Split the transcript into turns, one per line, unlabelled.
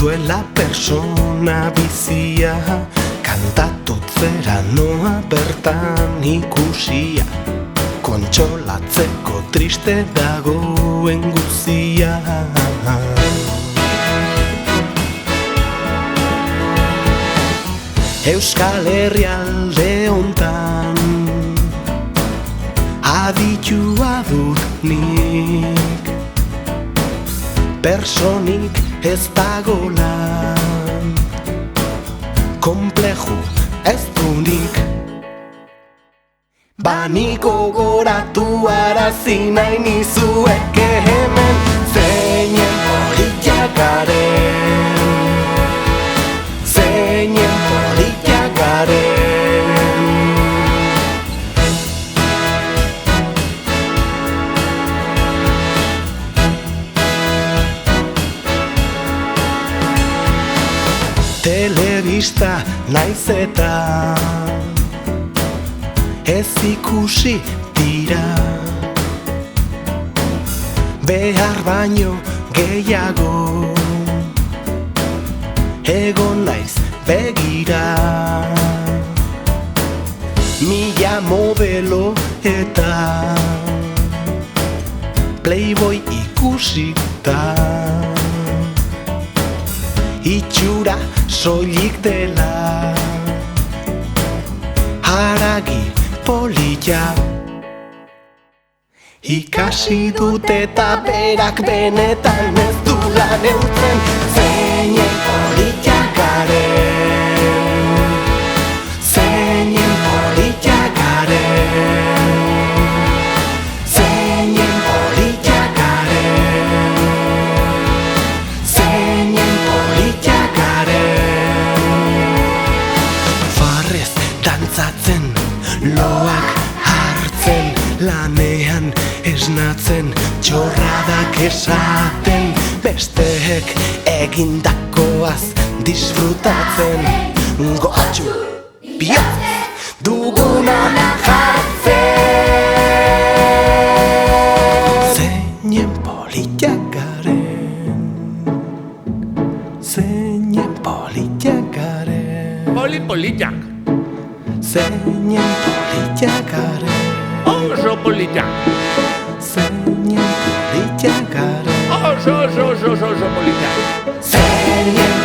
duela persona bizia, kantatutzera noa bertan ikusia, kontsolatzeko triste dagoen guzia. Euskal Herrialde hontan aditua dut nik, personik ez dagolan, konpleju ez dunik. Baniko goratu arazi nahi nizueke hemen, zeinen politak garen, zeinen politak garen. Telebista naiz eta ez ikusi dira, behar baino gehiago egon naiz begira. Mila modelo eta Playboy ikusita, itxura soilik dela haragi polita. Ikasi dut eta berak benetan ez dula neurtzen, zeinen politak garen, zeinen politak garen, zeinen politak garen, zeinen politak garen. Farrez dantzatzen, loak hartzen, lanean esnatzen, txorradak esaten, besteek egindakoaz disfrutatzen, gotxu bihotz duguna jartzen. Zeinen politak garen, zeinen politak garen,
Politak.
zeinen politak garen,
Oso politak.
zeinen politak garen,
Oso politak.
zeinen